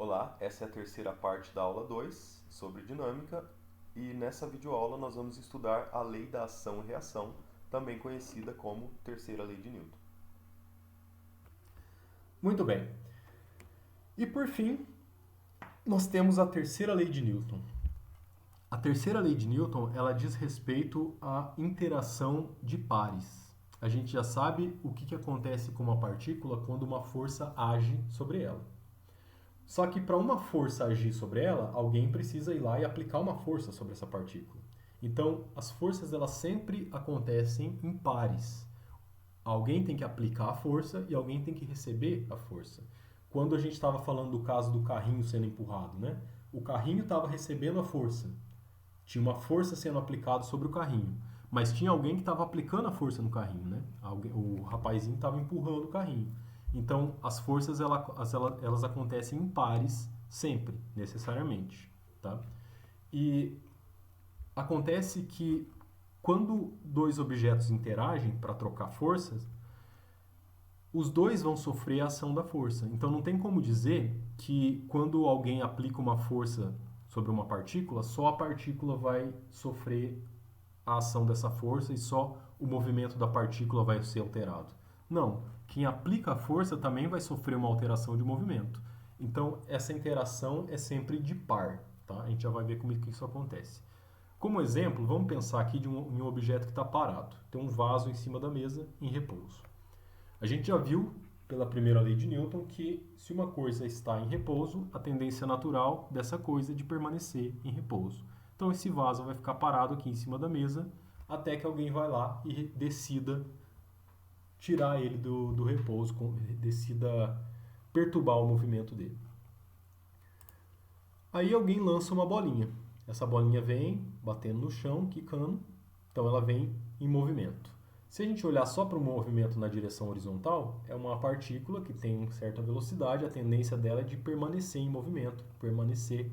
Olá, essa é a terceira parte da aula 2 sobre dinâmica e nessa videoaula nós vamos estudar a lei da ação e reação, também conhecida como terceira lei de Newton. Muito bem. E por fim, nós temos a terceira lei de Newton. A terceira lei de Newton, ela diz respeito à interação de pares. A gente já sabe o que acontece com uma partícula quando uma força age sobre ela. Só que para uma força agir sobre ela, alguém precisa ir lá e aplicar uma força sobre essa partícula. Então, as forças elas sempre acontecem em pares. Alguém tem que aplicar a força e alguém tem que receber a força. Quando a gente estava falando do caso do carrinho sendo empurrado, né? O carrinho estava recebendo a força. Tinha uma força sendo aplicada sobre o carrinho. Mas tinha alguém que estava aplicando a força no carrinho, né? O rapazinho estava empurrando o carrinho. Então, as forças elas acontecem em pares sempre, necessariamente. Tá? E acontece que quando dois objetos interagem para trocar forças, os dois vão sofrer a ação da força. Então não tem como dizer que quando alguém aplica uma força sobre uma partícula, só a partícula vai sofrer a ação dessa força e só o movimento da partícula vai ser alterado. Não, quem aplica a força também vai sofrer uma alteração de movimento. Então essa interação é sempre de par, tá? A gente já vai ver como que isso acontece. Como exemplo, vamos pensar aqui em um objeto que está parado. Tem um vaso em cima da mesa em repouso. A gente já viu pela primeira lei de Newton que se uma coisa está em repouso, a tendência natural dessa coisa é de permanecer em repouso. Então esse vaso vai ficar parado aqui em cima da mesa até que alguém vai lá e decida tirar ele do repouso, decida perturbar o movimento dele. Aí alguém lança uma bolinha. Essa bolinha vem batendo no chão, quicando, então ela vem em movimento. Se a gente olhar só para o movimento na direção horizontal, é uma partícula que tem certa velocidade, a tendência dela é de permanecer em movimento, permanecer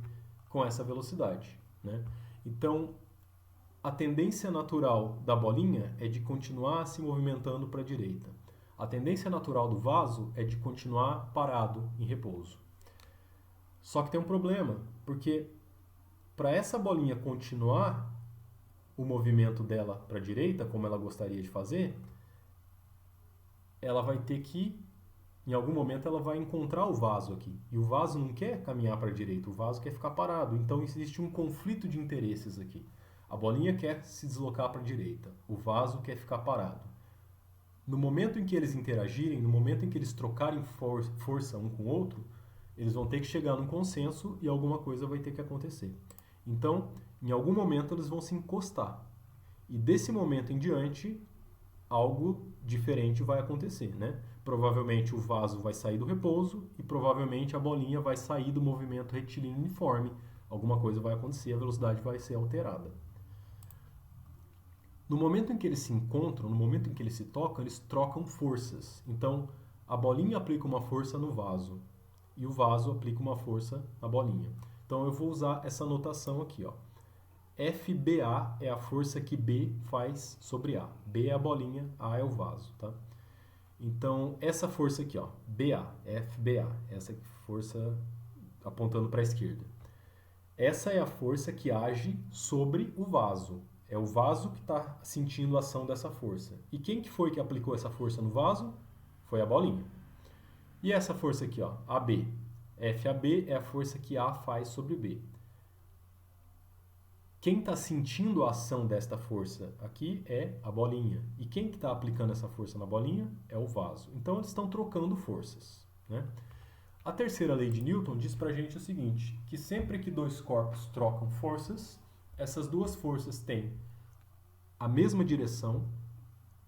com essa velocidade, né? Então, a tendência natural da bolinha é de continuar se movimentando para a direita. A tendência natural do vaso é de continuar parado, em repouso. Só que tem um problema, porque para essa bolinha continuar o movimento dela para a direita, como ela gostaria de fazer, ela vai ter que, em algum momento, ela vai encontrar o vaso aqui. E o vaso não quer caminhar para a direita, o vaso quer ficar parado. Então existe um conflito de interesses aqui. A bolinha quer se deslocar para a direita, o vaso quer ficar parado. No momento em que eles interagirem, no momento em que eles trocarem força um com o outro, eles vão ter que chegar num consenso e alguma coisa vai ter que acontecer. Então, em algum momento, eles vão se encostar. E desse momento em diante, algo diferente vai acontecer, né? Provavelmente o vaso vai sair do repouso e provavelmente a bolinha vai sair do movimento retilíneo uniforme. Alguma coisa vai acontecer, a velocidade vai ser alterada. No momento em que eles se encontram, no momento em que eles se tocam, eles trocam forças. Então, a bolinha aplica uma força no vaso e o vaso aplica uma força na bolinha. Então, eu vou usar essa notação aqui, ó. FBA é a força que B faz sobre A. B é a bolinha, A é o vaso, tá? Então, essa força aqui, ó, BA, FBA, essa força apontando para a esquerda. Essa é a força que age sobre o vaso. É o vaso que está sentindo a ação dessa força. E quem que foi que aplicou essa força no vaso? Foi a bolinha. E essa força aqui, ó, AB. FAB é a força que A faz sobre B. Quem está sentindo a ação desta força aqui é a bolinha. E quem que está aplicando essa força na bolinha é o vaso. Então eles estão trocando forças, né? A terceira lei de Newton diz para a gente o seguinte, que sempre que dois corpos trocam forças, essas duas forças têm a mesma direção,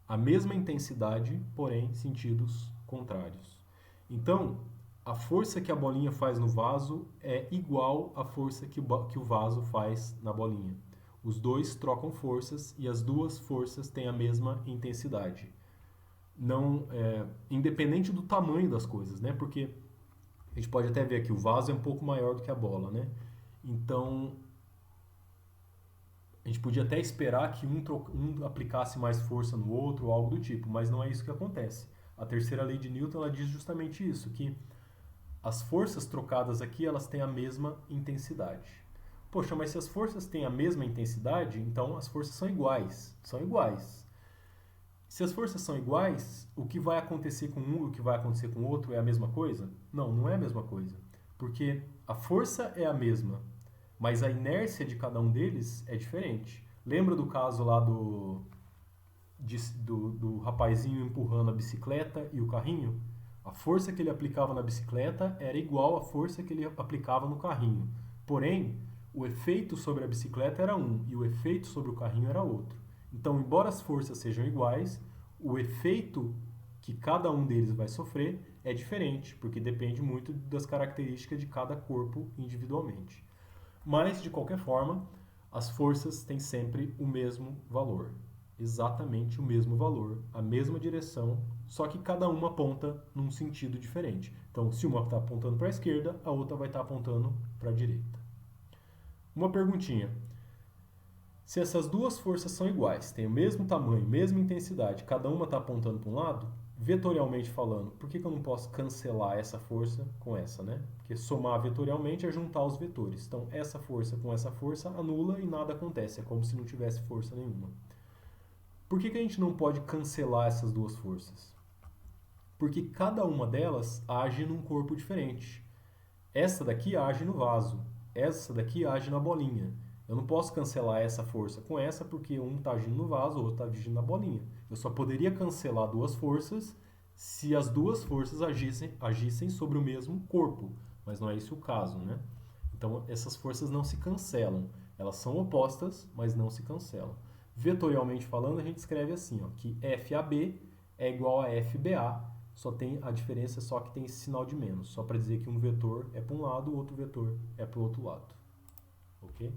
a mesma intensidade, porém sentidos contrários. Então, a força que a bolinha faz no vaso é igual à força que o vaso faz na bolinha. Os dois trocam forças e as duas forças têm a mesma intensidade. Não, independente do tamanho das coisas, né? Porque a gente pode até ver que o vaso é um pouco maior do que a bola, né? Então, a gente podia até esperar que um aplicasse mais força no outro ou algo do tipo, mas não é isso que acontece. A terceira lei de Newton ela diz justamente isso, que as forças trocadas aqui, elas têm a mesma intensidade. Poxa, mas se as forças têm a mesma intensidade, então as forças são iguais. São iguais. Se as forças são iguais, o que vai acontecer com um e o que vai acontecer com o outro é a mesma coisa? Não, não é a mesma coisa. Porque a força é a mesma, mas a inércia de cada um deles é diferente. Lembra do caso lá do rapazinho empurrando a bicicleta e o carrinho? A força que ele aplicava na bicicleta era igual à força que ele aplicava no carrinho. Porém, o efeito sobre a bicicleta era um e o efeito sobre o carrinho era outro. Então, embora as forças sejam iguais, o efeito que cada um deles vai sofrer é diferente, porque depende muito das características de cada corpo individualmente. Mas, de qualquer forma, as forças têm sempre o mesmo valor. Exatamente o mesmo valor, a mesma direção, só que cada uma aponta num sentido diferente. Então, se uma está apontando para a esquerda, a outra vai estar apontando para a direita. Uma perguntinha. Se essas duas forças são iguais, têm o mesmo tamanho, mesma intensidade, cada uma está apontando para um lado, vetorialmente falando, por que eu não posso cancelar essa força com essa, né? Porque somar vetorialmente é juntar os vetores. Então, essa força com essa força anula e nada acontece. É como se não tivesse força nenhuma. Por que a gente não pode cancelar essas duas forças? Porque cada uma delas age num corpo diferente. Essa daqui age no vaso, essa daqui age na bolinha. Eu não posso cancelar essa força com essa porque um está agindo no vaso, o outro está agindo na bolinha. Eu só poderia cancelar duas forças se as duas forças agissem sobre o mesmo corpo. Mas não é esse o caso, né? Então, essas forças não se cancelam. Elas são opostas, mas não se cancelam. Vetorialmente falando, a gente escreve assim, ó, que FAB é igual a FBA, só tem a diferença só que tem esse sinal de menos, só para dizer que um vetor é para um lado, o outro vetor é para o outro lado. Ok?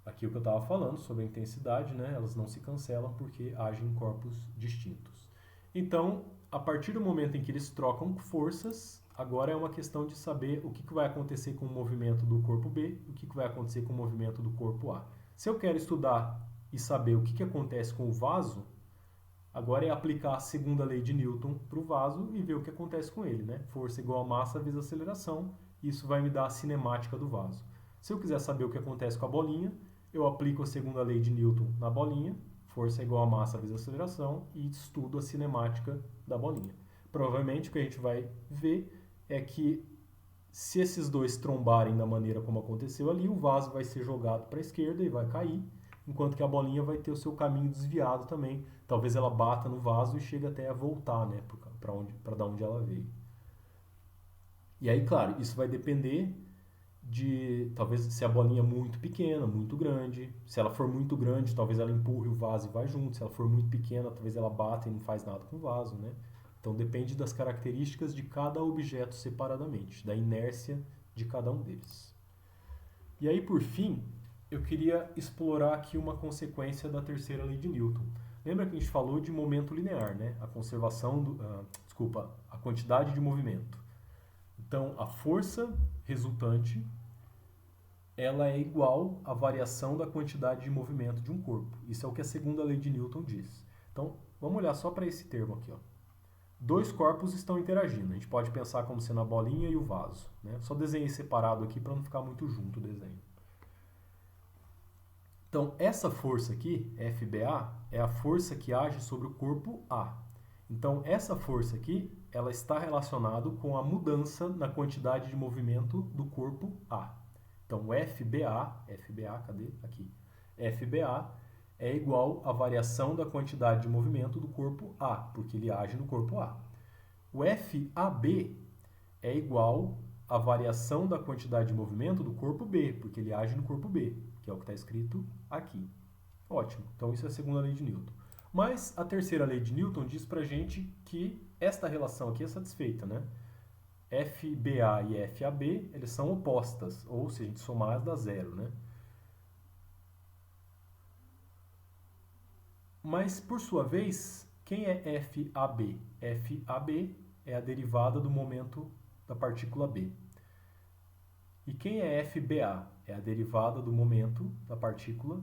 Aqui o que eu estava falando sobre a intensidade, né? Elas não se cancelam porque agem em corpos distintos. Então, a partir do momento em que eles trocam forças, agora é uma questão de saber o que vai acontecer com o movimento do corpo B, o que vai acontecer com o movimento do corpo A. Se eu quero estudar e saber o que acontece com o vaso, agora é aplicar a segunda lei de Newton para o vaso e ver o que acontece com ele, né? Força igual a massa vezes aceleração, isso vai me dar a cinemática do vaso. Se eu quiser saber o que acontece com a bolinha, eu aplico a segunda lei de Newton na bolinha, força igual a massa vezes aceleração, e estudo a cinemática da bolinha. Provavelmente o que a gente vai ver é que se esses dois trombarem da maneira como aconteceu ali, o vaso vai ser jogado para a esquerda e vai cair, enquanto que a bolinha vai ter o seu caminho desviado também. Talvez ela bata no vaso e chegue até a voltar, né, para dar onde ela veio. E aí, claro, isso vai depender de, talvez, se a bolinha é muito pequena, muito grande. Se ela for muito grande, talvez ela empurre o vaso e vai junto. Se ela for muito pequena, talvez ela bata e não faz nada com o vaso, né? Então depende das características de cada objeto separadamente, da inércia de cada um deles. E aí, por fim, eu queria explorar aqui uma consequência da terceira lei de Newton. Lembra que a gente falou de momento linear, né? A conservação a quantidade de movimento. Então, a força resultante, ela é igual à variação da quantidade de movimento de um corpo. Isso é o que a segunda lei de Newton diz. Então, vamos olhar só para esse termo aqui, ó. Dois corpos estão interagindo. A gente pode pensar como sendo a bolinha e o vaso, né? Só desenhei separado aqui para não ficar muito junto o desenho. Então, essa força aqui, FBA, é a força que age sobre o corpo A. Então, essa força aqui, ela está relacionada com a mudança na quantidade de movimento do corpo A. Então, FBA, cadê? Aqui. FBA é igual à variação da quantidade de movimento do corpo A, porque ele age no corpo A. O FAB é igual à variação da quantidade de movimento do corpo B, porque ele age no corpo B, que é o que está escrito aqui. Ótimo, então isso é a segunda lei de Newton. Mas a terceira lei de Newton diz pra gente que esta relação aqui é satisfeita, né? FBA e FAB, eles são opostas, ou se a gente somar, elas dá zero, né? Mas, por sua vez, quem é FAB? FAB é a derivada do momento da partícula B. E quem é FBA? É a derivada do momento da partícula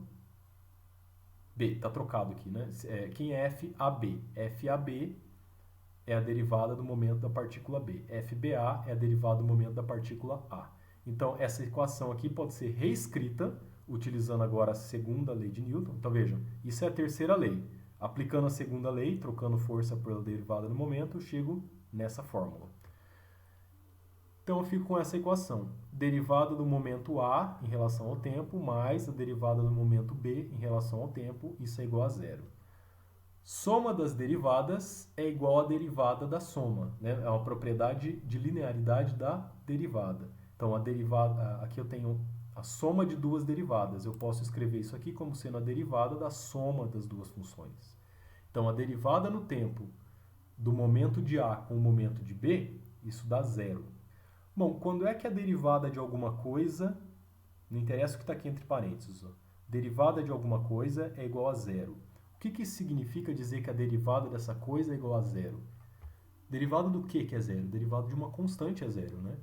B. Está trocado aqui, né? Quem é FAB? FAB é a derivada do momento da partícula B. FBA é a derivada do momento da partícula A. Então, essa equação aqui pode ser reescrita, utilizando agora a segunda lei de Newton. Então, vejam, isso é a terceira lei. Aplicando a segunda lei, trocando força pela derivada no momento, eu chego nessa fórmula. Então, eu fico com essa equação. Derivada do momento A em relação ao tempo, mais a derivada do momento B em relação ao tempo, isso é igual a zero. Soma das derivadas é igual à derivada da soma, né? É uma propriedade de linearidade da derivada. Então, a derivada, aqui eu tenho a soma de duas derivadas. Eu posso escrever isso aqui como sendo a derivada da soma das duas funções. Então, a derivada no tempo do momento de A com o momento de B, isso dá zero. Bom, quando é que a derivada de alguma coisa, não interessa o que está aqui entre parênteses, ó, derivada de alguma coisa é igual a zero. O que isso significa dizer que a derivada dessa coisa é igual a zero? Derivada do que é zero? Derivada de uma constante é zero, né?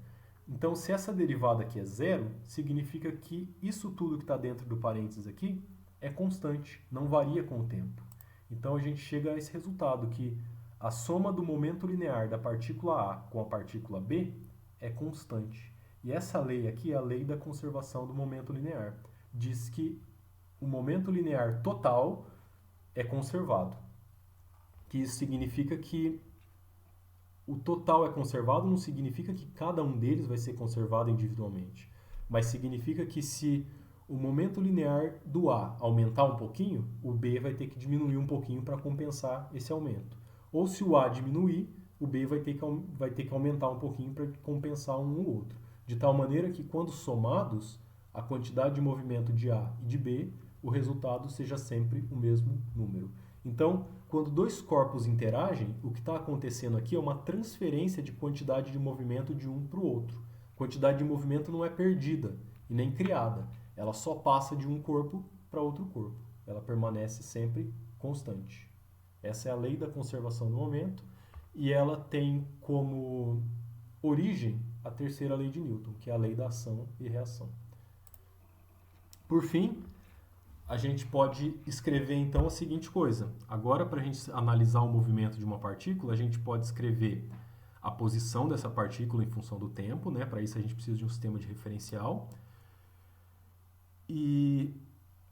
Então, se essa derivada aqui é zero, significa que isso tudo que está dentro do parênteses aqui é constante, não varia com o tempo. Então, a gente chega a esse resultado, que a soma do momento linear da partícula A com a partícula B é constante. E essa lei aqui é a lei da conservação do momento linear. Diz que o momento linear total é conservado. Que isso significa que o total é conservado, não significa que cada um deles vai ser conservado individualmente. Mas significa que se o momento linear do A aumentar um pouquinho, o B vai ter que diminuir um pouquinho para compensar esse aumento. Ou se o A diminuir, o B vai ter que aumentar um pouquinho para compensar um ou outro. De tal maneira que, quando somados, a quantidade de movimento de A e de B, o resultado seja sempre o mesmo número. Então, quando dois corpos interagem, o que está acontecendo aqui é uma transferência de quantidade de movimento de um para o outro. Quantidade de movimento não é perdida e nem criada. Ela só passa de um corpo para outro corpo. Ela permanece sempre constante. Essa é a lei da conservação do momento e ela tem como origem a terceira lei de Newton, que é a lei da ação e reação. Por fim, a gente pode escrever então a seguinte coisa. Agora, para a gente analisar o movimento de uma partícula, a gente pode escrever a posição dessa partícula em função do tempo, né? Para isso a gente precisa de um sistema de referencial. E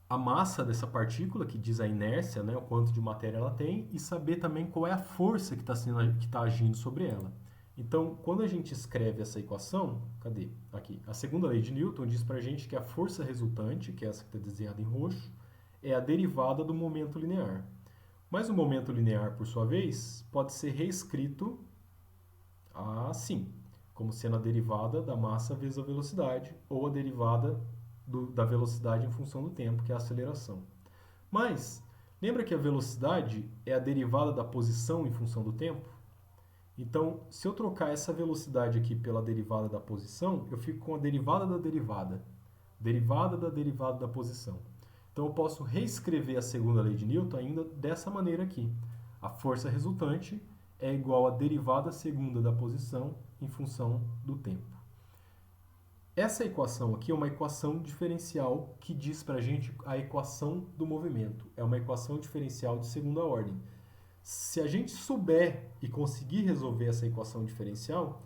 a massa dessa partícula, que diz a inércia, né? O quanto de matéria ela tem, e saber também qual é a força que está agindo sobre ela. Então, quando a gente escreve essa equação, cadê? Aqui. A segunda lei de Newton diz para a gente que a força resultante, que é essa que está desenhada em roxo, é a derivada do momento linear. Mas o momento linear, por sua vez, pode ser reescrito assim, como sendo a derivada da massa vezes a velocidade, ou a derivada da velocidade em função do tempo, que é a aceleração. Mas, lembra que a velocidade é a derivada da posição em função do tempo? Então, se eu trocar essa velocidade aqui pela derivada da posição, eu fico com a derivada da derivada da posição. Então, eu posso reescrever a segunda lei de Newton ainda dessa maneira aqui. A força resultante é igual à derivada segunda da posição em função do tempo. Essa equação aqui é uma equação diferencial que diz para a gente a equação do movimento. É uma equação diferencial de segunda ordem. Se a gente souber e conseguir resolver essa equação diferencial,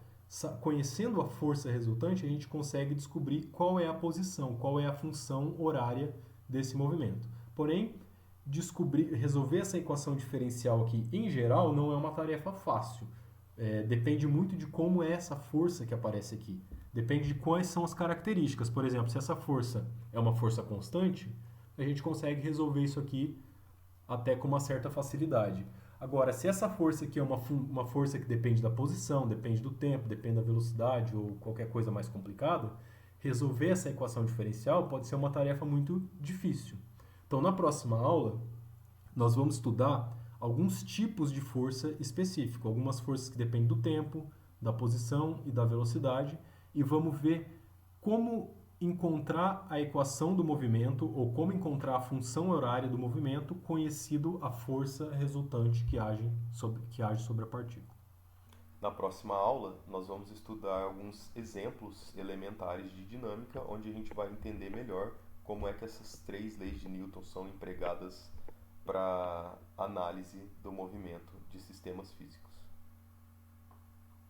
conhecendo a força resultante, a gente consegue descobrir qual é a posição, qual é a função horária desse movimento. Porém, resolver essa equação diferencial aqui, em geral, não é uma tarefa fácil. Depende muito de como é essa força que aparece aqui. Depende de quais são as características. Por exemplo, se essa força é uma força constante, a gente consegue resolver isso aqui até com uma certa facilidade. Agora, se essa força aqui é uma força que depende da posição, depende do tempo, depende da velocidade ou qualquer coisa mais complicada, resolver essa equação diferencial pode ser uma tarefa muito difícil. Então, na próxima aula, nós vamos estudar alguns tipos de força específico, algumas forças que dependem do tempo, da posição e da velocidade, e vamos ver como encontrar a equação do movimento ou como encontrar a função horária do movimento, conhecido a força resultante que age sobre a partícula. Na próxima aula, nós vamos estudar alguns exemplos elementares de dinâmica, onde a gente vai entender melhor como é que essas três leis de Newton são empregadas para análise do movimento de sistemas físicos.